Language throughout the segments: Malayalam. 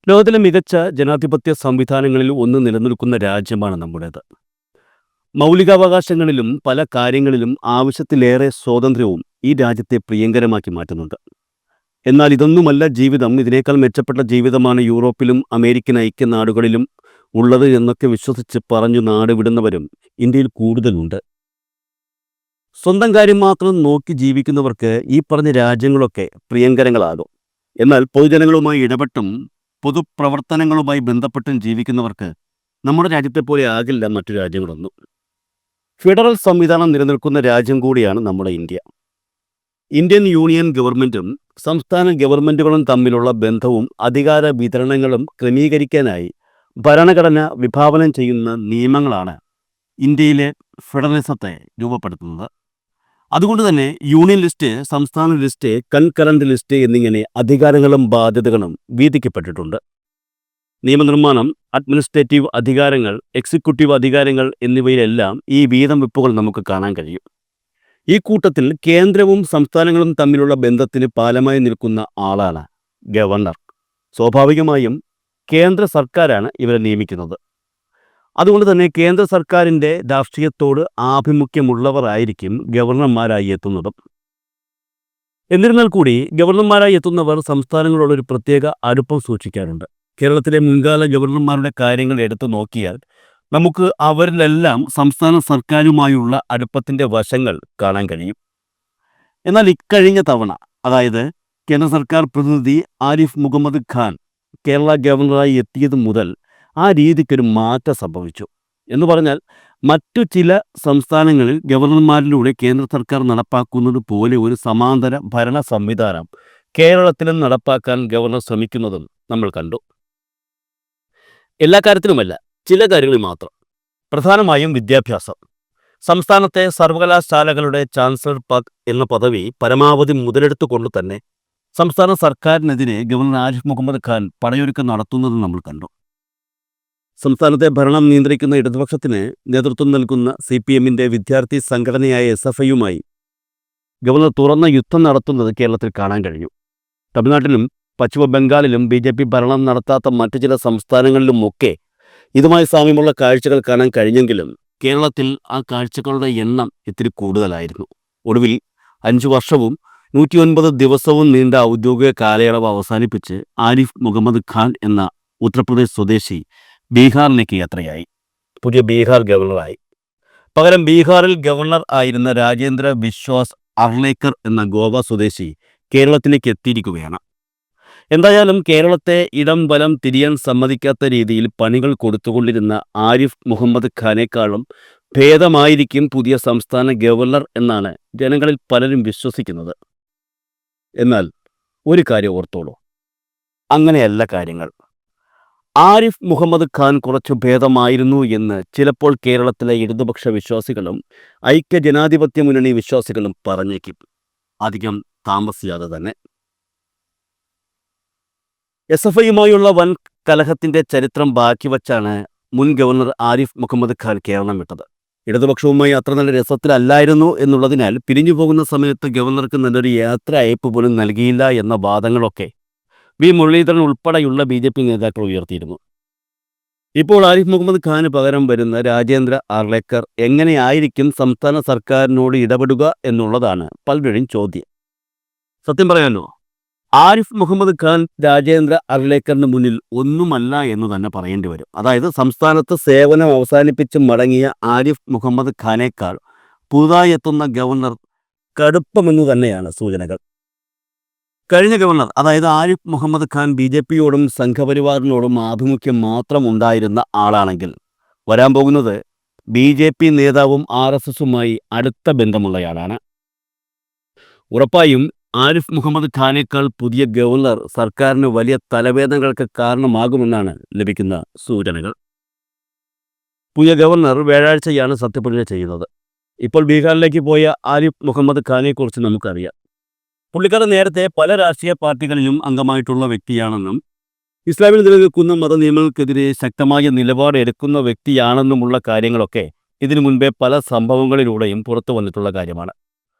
ലോകത്തിലെ മികച്ച ജനാധിപത്യ സംവിധാനങ്ങളിൽ ഒന്ന് നിലനിൽക്കുന്ന രാജ്യമാണ് നമ്മുടേത്. മൗലികാവകാശങ്ങളിലും പല കാര്യങ്ങളിലും ആവശ്യത്തിലേറെ സ്വാതന്ത്ര്യവും ഈ രാജ്യത്തെ പ്രിയങ്കരമാക്കി മാറ്റുന്നുണ്ട്. എന്നാൽ ഇതൊന്നുമല്ല ജീവിതം, ഇതിനേക്കാൾ മെച്ചപ്പെട്ട ജീവിതമാണ് യൂറോപ്പിലും അമേരിക്കൻ ഐക്യനാടുകളിലും ഉള്ളത് എന്നൊക്കെ വിശ്വസിച്ച് പറഞ്ഞു നാട് വിടുന്നവരും ഇന്ത്യയിൽ കൂടുതലുണ്ട്. സ്വന്തം കാര്യം മാത്രം നോക്കി ജീവിക്കുന്നവർക്ക് ഈ പറഞ്ഞ രാജ്യങ്ങളൊക്കെ പ്രിയങ്കരങ്ങളാകും. എന്നാൽ പൊതുജനങ്ങളുമായി ഇടപെട്ടും പൊതുപ്രവർത്തനങ്ങളുമായി ബന്ധപ്പെട്ടും ജീവിക്കുന്നവർക്ക് നമ്മുടെ രാജ്യത്തെ പോലെ ആകില്ല മറ്റു രാജ്യങ്ങളൊന്നും. ഫെഡറൽ സംവിധാനം നിലനിൽക്കുന്ന രാജ്യം കൂടിയാണ് നമ്മുടെ ഇന്ത്യ. ഇന്ത്യൻ യൂണിയൻ ഗവൺമെൻറ്റും സംസ്ഥാന ഗവൺമെൻറ്റുകളും തമ്മിലുള്ള ബന്ധവും അധികാര വിതരണങ്ങളും ക്രമീകരിക്കാനായി ഭരണഘടന വിഭാവനം ചെയ്യുന്ന നിയമങ്ങളാണ് ഇന്ത്യയിലെ ഫെഡറലിസത്തെ രൂപപ്പെടുത്തുന്നത്. അതുകൊണ്ട് തന്നെ യൂണിയൻ ലിസ്റ്റ്, സംസ്ഥാന ലിസ്റ്റ്, കൺകറന്റ് ലിസ്റ്റ് എന്നിങ്ങനെ അധികാരങ്ങളും ബാധ്യതകളും വീതിക്കപ്പെട്ടിട്ടുണ്ട്. നിയമനിർമ്മാണം, അഡ്മിനിസ്ട്രേറ്റീവ് അധികാരങ്ങൾ, എക്സിക്യൂട്ടീവ് അധികാരങ്ങൾ എന്നിവയിലെല്ലാം ഈ വീതം വെപ്പുകൾ നമുക്ക് കാണാൻ കഴിയും. ഈ കൂട്ടത്തിൽ കേന്ദ്രവും സംസ്ഥാനങ്ങളും തമ്മിലുള്ള ബന്ധത്തിന് പാലമായി നിൽക്കുന്ന ആളാണ് ഗവർണർ. സ്വാഭാവികമായും കേന്ദ്ര സർക്കാരാണ് ഇവരെ നിയമിക്കുന്നത്. അതുകൊണ്ട് തന്നെ കേന്ദ്ര സർക്കാരിൻ്റെ രാഷ്ട്രീയത്തോട് ആഭിമുഖ്യമുള്ളവർ ആയിരിക്കും ഗവർണർമാരായി എത്തുന്നതും. എന്നിരുന്നാൽ കൂടി ഗവർണർമാരായി എത്തുന്നവർ സംസ്ഥാനങ്ങളോടൊരു പ്രത്യേക അടുപ്പം സൂക്ഷിക്കാറുണ്ട്. കേരളത്തിലെ മുൻകാല ഗവർണർമാരുടെ കാര്യങ്ങൾ എടുത്തു നോക്കിയാൽ നമുക്ക് അവരിലെല്ലാം സംസ്ഥാന സർക്കാരുമായുള്ള അടുപ്പത്തിൻ്റെ വശങ്ങൾ കാണാൻ കഴിയും. എന്നാൽ ഇക്കഴിഞ്ഞ തവണ, അതായത് കേന്ദ്ര സർക്കാർ പ്രതിനിധി ആരിഫ് മുഹമ്മദ് ഖാൻ കേരള ഗവർണറായി എത്തിയത് മുതൽ ആ രീതിക്കൊരു മാറ്റം സംഭവിച്ചു. എന്ന് പറഞ്ഞാൽ മറ്റു ചില സംസ്ഥാനങ്ങളിൽ ഗവർണർമാരിലൂടെ കേന്ദ്ര സർക്കാർ നടപ്പാക്കുന്നത് പോലെ ഒരു സമാന്തര ഭരണ സംവിധാനം കേരളത്തിലും നടപ്പാക്കാൻ ഗവർണർ ശ്രമിക്കുന്നതും നമ്മൾ കണ്ടു. എല്ലാ കാര്യത്തിലുമല്ല, ചില കാര്യങ്ങളിൽ മാത്രം. പ്രധാനമായും വിദ്യാഭ്യാസം. സംസ്ഥാനത്തെ സർവകലാശാലകളുടെ ചാൻസലർ പദ് എന്ന പദവി പരമാവധി മുതലെടുത്തുകൊണ്ട് തന്നെ സംസ്ഥാന സർക്കാരിനെതിരെ ഗവർണർ ആരിഫ് മുഹമ്മദ് ഖാൻ പടയൊരുക്കം നടത്തുന്നത് നമ്മൾ കണ്ടു. സംസ്ഥാനത്തെ ഭരണം നിയന്ത്രിക്കുന്ന ഇടതുപക്ഷത്തിന് നേതൃത്വം നൽകുന്ന CPMൻ്റെ വിദ്യാർത്ഥി സംഘടനയായ SFIയുമായി ഗവർണർ തുറന്ന യുദ്ധം നടത്തുന്നത് കേരളത്തിൽ കാണാൻ കഴിഞ്ഞു. തമിഴ്നാട്ടിലും പശ്ചിമ ബംഗാളിലും BJP ഭരണം നടത്താത്ത മറ്റു ചില സംസ്ഥാനങ്ങളിലുമൊക്കെ ഇതുമായി സാമ്യമുള്ള കാഴ്ചകൾ കാണാൻ കഴിഞ്ഞെങ്കിലും കേരളത്തിൽ ആ കാഴ്ചകളുടെ എണ്ണം ഇത്തിരി കൂടുതലായിരുന്നു. ഒടുവിൽ 5 വർഷവും 109 ദിവസവും നീണ്ട ഔദ്യോഗിക കാലയളവ് അവസാനിപ്പിച്ച് ആരിഫ് മുഹമ്മദ് ഖാൻ എന്ന ഉത്തർപ്രദേശ് സ്വദേശി ബീഹാറിലേക്ക് യാത്രയായി. പുതിയ ബീഹാർ ഗവർണറായി. പകരം ബീഹാറിൽ ഗവർണർ ആയിരുന്ന രാജേന്ദ്ര വിശ്വാസ് അർലേക്കർ എന്ന ഗോവ സ്വദേശി കേരളത്തിലേക്ക് എത്തിയിരിക്കുകയാണ്. എന്തായാലും കേരളത്തെ ഇടം വലം തിരിയാൻ സമ്മതിക്കാത്ത രീതിയിൽ പണികൾ കൊടുത്തുകൊണ്ടിരുന്ന ആരിഫ് മുഹമ്മദ് ഖാനേക്കാളും ഭേദമായിരിക്കും പുതിയ സംസ്ഥാന ഗവർണർ എന്നാണ് ജനങ്ങളിൽ പലരും വിശ്വസിക്കുന്നത്. എന്നാൽ ഒരു കാര്യം ഓർത്തോളൂ, അങ്ങനെയല്ല കാര്യങ്ങൾ. ആരിഫ് മുഹമ്മദ് ഖാൻ കുറച്ചു ഭേദമായിരുന്നു എന്ന് ചിലപ്പോൾ കേരളത്തിലെ ഇടതുപക്ഷ വിശ്വാസികളും ഐക്യ ജനാധിപത്യ മുന്നണി വിശ്വാസികളും പറഞ്ഞേക്കും. അധികം താമസിയാതെ തന്നെ. SFIയുമായുള്ള വൻ കലഹത്തിൻ്റെ ചരിത്രം ബാക്കി വച്ചാണ് മുൻ ഗവർണർ ആരിഫ് മുഹമ്മദ് ഖാൻ കേരളം വിട്ടത്. ഇടതുപക്ഷവുമായി അത്ര നല്ല രസത്തിലല്ലായിരുന്നു എന്നുള്ളതിനാൽ പിരിഞ്ഞു പോകുന്ന സമയത്ത് ഗവർണർക്ക് നല്ലൊരു യാത്ര അയപ്പ് പോലും നൽകിയില്ല എന്ന വാദങ്ങളൊക്കെ V മുരളീധരൻ ഉൾപ്പെടെയുള്ള BJP നേതാക്കൾ ഉയർത്തിയിരുന്നു. ഇപ്പോൾ ആരിഫ് മുഹമ്മദ് ഖാന് പകരം വരുന്ന രാജേന്ദ്ര അർലേക്കർ എങ്ങനെയായിരിക്കും സംസ്ഥാന സർക്കാരിനോട് ഇടപെടുക എന്നുള്ളതാണ് പലരുടെയും ചോദ്യം. സത്യം പറയാമല്ലോ, ആരിഫ് മുഹമ്മദ് ഖാൻ രാജേന്ദ്ര അർലേക്കറിന് മുന്നിൽ ഒന്നുമല്ല എന്ന് തന്നെ പറയേണ്ടി വരും. അതായത് സംസ്ഥാനത്ത് സേവനം അവസാനിപ്പിച്ച് മടങ്ങിയ ആരിഫ് മുഹമ്മദ് ഖാനേക്കാൾ പുതുതായി എത്തുന്ന ഗവർണർ കടുപ്പമെന്ന് തന്നെയാണ് സൂചനകൾ. കഴിഞ്ഞ ഗവർണർ, അതായത് ആരിഫ് മുഹമ്മദ് ഖാൻ BJPയോടും സംഘപരിവാറിനോടും ആഭിമുഖ്യം മാത്രം ഉണ്ടായിരുന്ന ആളാണെങ്കിൽ വരാൻ പോകുന്നത് BJP നേതാവും RSSുമായി അടുത്ത ബന്ധമുള്ളയാളാണ്. ഉറപ്പായും ആരിഫ് മുഹമ്മദ് ഖാനേക്കാൾ പുതിയ ഗവർണർ സർക്കാരിന് വലിയ തലവേദനകൾക്ക് കാരണമാകുമെന്നാണ് ലഭിക്കുന്ന സൂചനകൾ. പുതിയ ഗവർണർ വ്യാഴാഴ്ചയാണ് സത്യപ്രതിജ്ഞ ചെയ്യുന്നത്. ഇപ്പോൾ ബീഹാറിലേക്ക് പോയ ആരിഫ് മുഹമ്മദ് ഖാനെക്കുറിച്ച് നമുക്കറിയാം. പുള്ളിക്കാരൻ നേരത്തെ പല രാഷ്ട്രീയ പാർട്ടികളിലും അംഗമായിട്ടുള്ള വ്യക്തിയാണെന്നും ഇസ്ലാമിൽ നിലനിൽക്കുന്ന മതനിയമങ്ങൾക്കെതിരെ ശക്തമായ നിലപാട് എടുക്കുന്ന വ്യക്തിയാണെന്നുമുള്ള കാര്യങ്ങളൊക്കെ ഇതിനു മുൻപേ പല സംഭവങ്ങളിലൂടെയും പുറത്തു വന്നിട്ടുള്ള കാര്യമാണ്.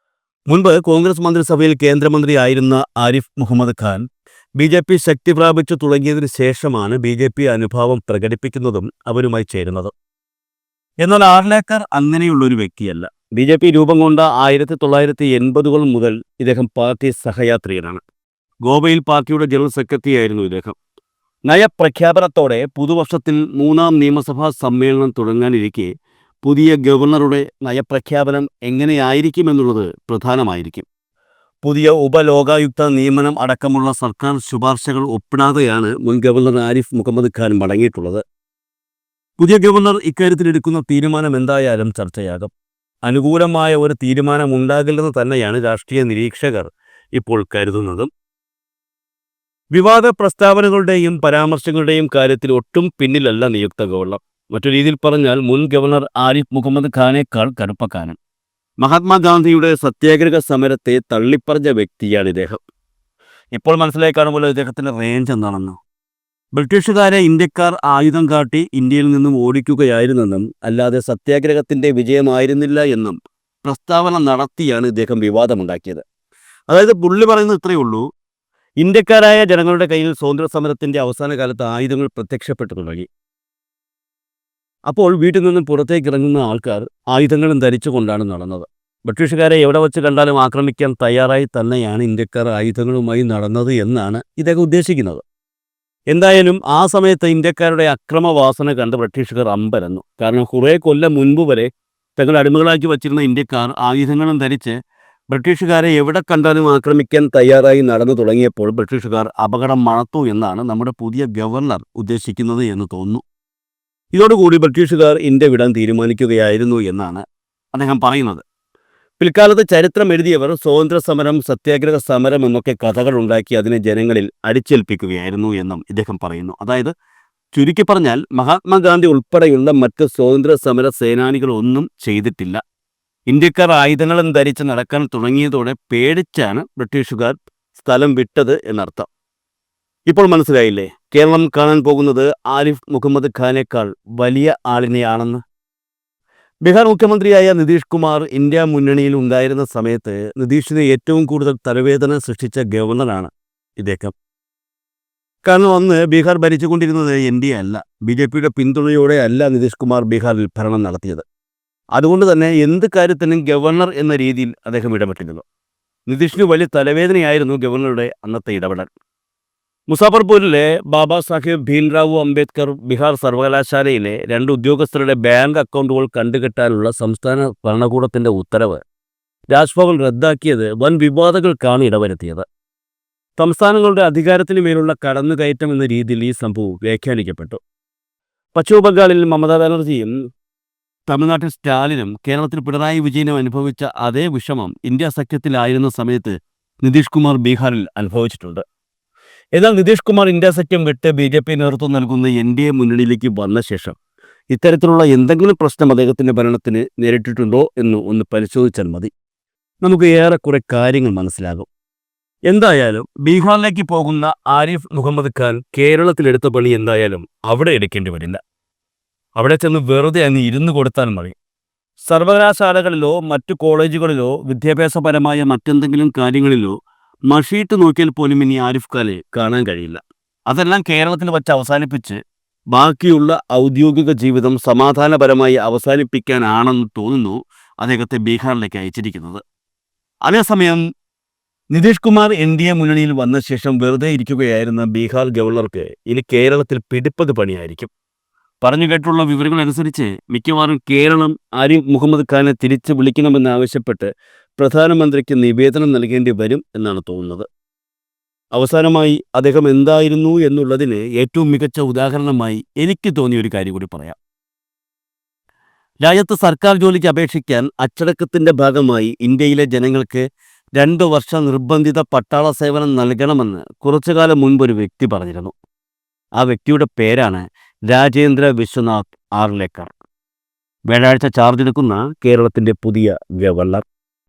മുൻപ് കോൺഗ്രസ് മന്ത്രിസഭയിൽ കേന്ദ്രമന്ത്രിയായിരുന്ന ആരിഫ് മുഹമ്മദ് ഖാൻ BJP ശക്തി പ്രാപിച്ചു തുടങ്ങിയതിനു ശേഷമാണ് BJP അനുഭാവം പ്രകടിപ്പിക്കുന്നതും അവരുമായി ചേരുന്നതും. എന്നാൽ ആർലേക്കർ അങ്ങനെയുള്ളൊരു വ്യക്തിയല്ല. BJP രൂപം കൊണ്ട 1980-കൾ മുതൽ ഇദ്ദേഹം പാർട്ടി സഹയാത്രികനാണ്. ഗോവയിൽ പാർട്ടിയുടെ ജനറൽ സെക്രട്ടറി ആയിരുന്നു ഇദ്ദേഹം. നയപ്രഖ്യാപനത്തോടെ പുതുവർഷത്തിൽ 3ാം നിയമസഭാ സമ്മേളനം തുടങ്ങാനിരിക്കെ പുതിയ ഗവർണറുടെ നയപ്രഖ്യാപനം എങ്ങനെയായിരിക്കുമെന്നുള്ളത് പ്രധാനമായിരിക്കും. പുതിയ ഉപലോകായുക്ത നിയമനം അടക്കമുള്ള സർക്കാർ ശുപാർശകൾ ഒപ്പിടാതെയാണ് മുൻ ഗവർണർ ആരിഫ് മുഹമ്മദ് ഖാൻ മടങ്ങിയിട്ടുള്ളത്. പുതിയ ഗവർണർ ഇക്കാര്യത്തിൽ എടുക്കുന്ന തീരുമാനം എന്തായാലും ചർച്ചയാകും. അനുകൂലമായ ഒരു തീരുമാനമുണ്ടാകില്ലെന്ന് തന്നെയാണ് രാഷ്ട്രീയ നിരീക്ഷകർ ഇപ്പോൾ കരുതുന്നതും. വിവാദ പ്രസ്താവനകളുടെയും പരാമർശങ്ങളുടെയും കാര്യത്തിൽ ഒട്ടും പിന്നിലല്ല നിയുക്ത ഗവർണർ. മറ്റു രീതിയിൽ പറഞ്ഞാൽ മുൻ ഗവർണർ ആരിഫ് മുഹമ്മദ് ഖാനേക്കാൾ കടുപ്പക്കാരൻ. മഹാത്മാഗാന്ധിയുടെ സത്യാഗ്രഹ സമരത്തെ തള്ളിപ്പറഞ്ഞ വ്യക്തിയാണ് ഇദ്ദേഹം. ഇപ്പോൾ മനസ്സിലായി കാണുമ്പോൾ ഇദ്ദേഹത്തിൻ്റെ റേഞ്ച് എന്താണെന്ന്. ബ്രിട്ടീഷുകാരെ ഇന്ത്യക്കാർ ആയുധം കാട്ടി ഇന്ത്യയിൽ നിന്നും ഓടിക്കുകയായിരുന്നെന്നും അല്ലാതെ സത്യാഗ്രഹത്തിൻ്റെ വിജയമായിരുന്നില്ല എന്നും പ്രസ്താവന നടത്തിയാണ് ഇദ്ദേഹം വിവാദമുണ്ടാക്കിയത്. അതായത് പുള്ളി പറയുന്നത് ഇത്രയേ ഉള്ളൂ, ഇന്ത്യക്കാരായ ജനങ്ങളുടെ കയ്യിൽ സ്വാതന്ത്ര്യ സമരത്തിൻ്റെ അവസാന കാലത്ത് ആയുധങ്ങൾ പ്രത്യക്ഷപ്പെട്ടു തുടങ്ങി. അപ്പോൾ വീട്ടിൽ നിന്നും പുറത്തേക്ക് ഇറങ്ങുന്ന ആൾക്കാർ ആയുധങ്ങളും ധരിച്ചുകൊണ്ടാണ് നടന്നത്. ബ്രിട്ടീഷുകാരെ എവിടെ വെച്ച് കണ്ടാലും ആക്രമിക്കാൻ തയ്യാറായി തന്നെയാണ് ഇന്ത്യക്കാർ ആയുധങ്ങളുമായി നടന്നത് എന്നാണ് ഇദ്ദേഹം ഉദ്ദേശിക്കുന്നത്. എന്തായാലും ആ സമയത്ത് ഇന്ത്യക്കാരുടെ അക്രമവാസന കണ്ട് ബ്രിട്ടീഷുകാർ അമ്പരന്നു. കാരണം കുറേ കൊല്ലം മുൻപ് വരെ തങ്ങൾ അടിമകളാക്കി വച്ചിരുന്ന ഇന്ത്യക്കാർ ആയുധങ്ങളും ധരിച്ച് ബ്രിട്ടീഷുകാരെ എവിടെ കണ്ടാലും ആക്രമിക്കാൻ തയ്യാറായി നടന്നു തുടങ്ങിയപ്പോൾ ബ്രിട്ടീഷുകാർ അപകടം മണത്തു എന്നാണ് നമ്മുടെ പുതിയ ഗവർണർ ഉദ്ദേശിക്കുന്നത് എന്ന് തോന്നുന്നു. ഇതോടുകൂടി ബ്രിട്ടീഷുകാർ ഇന്ത്യ വിടാൻ തീരുമാനിക്കുകയായിരുന്നു എന്നാണ് അദ്ദേഹം പറയുന്നത്. പിൽക്കാലത്ത് ചരിത്രം എഴുതിയവർ സ്വാതന്ത്ര്യ സമരം, സത്യാഗ്രഹ സമരം എന്നൊക്കെ കഥകൾ ഉണ്ടാക്കി അതിനെ ജനങ്ങളിൽ അടിച്ചേൽപ്പിക്കുകയായിരുന്നു എന്നും ഇദ്ദേഹം പറയുന്നു. അതായത് ചുരുക്കി പറഞ്ഞാൽ മഹാത്മാഗാന്ധി ഉൾപ്പെടെയുള്ള മറ്റ് സ്വാതന്ത്ര്യ സമര സേനാനികളൊന്നും ചെയ്തിട്ടില്ല. ഇന്ത്യക്കാർ ആയുധങ്ങളും ധരിച്ച് നടക്കാൻ തുടങ്ങിയതോടെ പേടിച്ചാണ് ബ്രിട്ടീഷുകാർ സ്ഥലം വിട്ടത് എന്നർത്ഥം. ഇപ്പോൾ മനസ്സിലായില്ലേ കേരളം കാണാൻ പോകുന്നത് ആരിഫ് മുഹമ്മദ് ഖാനേക്കാൾ വലിയ ആളിനെയാണെന്ന്. ബീഹാർ മുഖ്യമന്ത്രിയായ നിതീഷ് കുമാർ ഇന്ത്യ മുന്നണിയിൽ ഉണ്ടായിരുന്ന സമയത്ത് നിതീഷിന് ഏറ്റവും കൂടുതൽ തലവേദന സൃഷ്ടിച്ച ഗവർണറാണ് ഇദ്ദേഹം. കാരണം അന്ന് ബീഹാർ ഭരിച്ചുകൊണ്ടിരുന്നത് NDA അല്ല, BJPയുടെ പിന്തുണയോടെ അല്ല നിതീഷ് കുമാർ ബീഹാറിൽ ഭരണം നടത്തിയത്. അതുകൊണ്ട് തന്നെ എന്ത് കാര്യത്തിനും ഗവർണർ എന്ന രീതിയിൽ അദ്ദേഹം ഇടപെട്ടിരുന്നു. നിതീഷിന് വലിയ തലവേദനയായിരുന്നു ഗവർണറുടെ അന്നത്തെ ഇടപെടൽ. മുസാഫർപൂരിലെ ബാബാ സാഹിബ് ഭീംറാവു അംബേദ്കർ ബീഹാർ സർവകലാശാലയിലെ 2 ഉദ്യോഗസ്ഥരുടെ ബാങ്ക് അക്കൗണ്ടുകൾ കണ്ടുകെട്ടാനുള്ള സംസ്ഥാന ഭരണകൂടത്തിൻ്റെ ഉത്തരവ് രാജ്ഭവൻ റദ്ദാക്കിയത് വൻ വിവാദങ്ങൾക്കാണ് ഇടവരുത്തിയത്. സംസ്ഥാനങ്ങളുടെ അധികാരത്തിന് മേലുള്ള കടന്നുകയറ്റം എന്ന രീതിയിൽ ഈ സംഭവം വ്യാഖ്യാനിക്കപ്പെട്ടു. പശ്ചിമ ബംഗാളിൽ മമതാ ബാനർജിയും തമിഴ്നാട്ടിൽ സ്റ്റാലിനും കേരളത്തിൽ പിണറായി വിജയനും അനുഭവിച്ച അതേ വിഷമം ഇന്ത്യ സഖ്യത്തിലായിരുന്ന സമയത്ത് നിതീഷ് കുമാർ ബീഹാറിൽ അനുഭവിച്ചിട്ടുണ്ട്. എന്നാൽ നിതീഷ് കുമാർ ഇന്ത്യ സഖ്യം വിട്ട് BJP നേതൃത്വം നൽകുന്ന NDA മുന്നണിയിലേക്ക് വന്ന ശേഷം ഇത്തരത്തിലുള്ള എന്തെങ്കിലും പ്രശ്നം അദ്ദേഹത്തിൻ്റെ ഭരണത്തിന് നേരിട്ടിട്ടുണ്ടോ എന്ന് ഒന്ന് പരിശോധിച്ചാൽ മതി. നമുക്ക് ഏറെക്കുറെ കാര്യങ്ങൾ മനസ്സിലാകും. എന്തായാലും ബീഹാറിലേക്ക് പോകുന്ന ആരിഫ് മുഹമ്മദ് ഖാൻ കേരളത്തിലെടുത്ത പണി എന്തായാലും അവിടെ എടുക്കേണ്ടി വരില്ല. അവിടെ ചെന്ന് വെറുതെ അങ്ങ് ഇരുന്ന് കൊടുത്താൽ മതി. സർവകലാശാലകളിലോ മറ്റു കോളേജുകളിലോ വിദ്യാഭ്യാസപരമായ മറ്റെന്തെങ്കിലും കാര്യങ്ങളിലോ മഷീട്ട് നോക്കിയാൽ പോലും ഇനി ആരിഫ് ഖാനെ കാണാൻ കഴിയില്ല. അതെല്ലാം കേരളത്തിൽ വച്ച് അവസാനിപ്പിച്ച് ബാക്കിയുള്ള ഔദ്യോഗിക ജീവിതം സമാധാനപരമായി അവസാനിപ്പിക്കാനാണെന്ന് തോന്നുന്നു അദ്ദേഹത്തെ ബീഹാറിലേക്ക് അയച്ചിരിക്കുന്നത്. അതേസമയം നിതീഷ് കുമാർ NDA മുന്നണിയിൽ വന്ന ശേഷം വെറുതെ ഇരിക്കുകയായിരുന്ന ബീഹാർ ഗവർണർക്ക് ഇനി കേരളത്തിൽ പിടിപ്പത് പണിയായിരിക്കും. പറഞ്ഞു കേട്ടുള്ള വിവരങ്ങൾ അനുസരിച്ച് മിക്കവാറും കേരളം ആരിഫ് മുഹമ്മദ് ഖാനെ തിരിച്ചു വിളിക്കണമെന്നാവശ്യപ്പെട്ട് പ്രധാനമന്ത്രിക്ക് നിവേദനം നൽകേണ്ടി വരും എന്നാണ് തോന്നുന്നത്. അവസാനമായി അദ്ദേഹം എന്തായിരുന്നു എന്നുള്ളതിന് ഏറ്റവും മികച്ച ഉദാഹരണമായി എനിക്ക് തോന്നിയ ഒരു കാര്യം കൂടി പറയാം. രാജ്യത്ത് സർക്കാർ ജോലിക്ക് അപേക്ഷിക്കാൻ അച്ചടക്കത്തിൻ്റെ ഭാഗമായി ഇന്ത്യയിലെ ജനങ്ങൾക്ക് 2 വർഷം നിർബന്ധിത പട്ടാള സേവനം നൽകണമെന്ന് കുറച്ചുകാലം മുൻപ് ഒരു വ്യക്തി പറഞ്ഞിരുന്നു. ആ വ്യക്തിയുടെ പേരാണ് രാജേന്ദ്ര വിശ്വനാഥ് ആർലേക്കർ. വ്യാഴാഴ്ച ചാർജ് എടുക്കുന്ന കേരളത്തിൻ്റെ പുതിയ ഗവർണർ.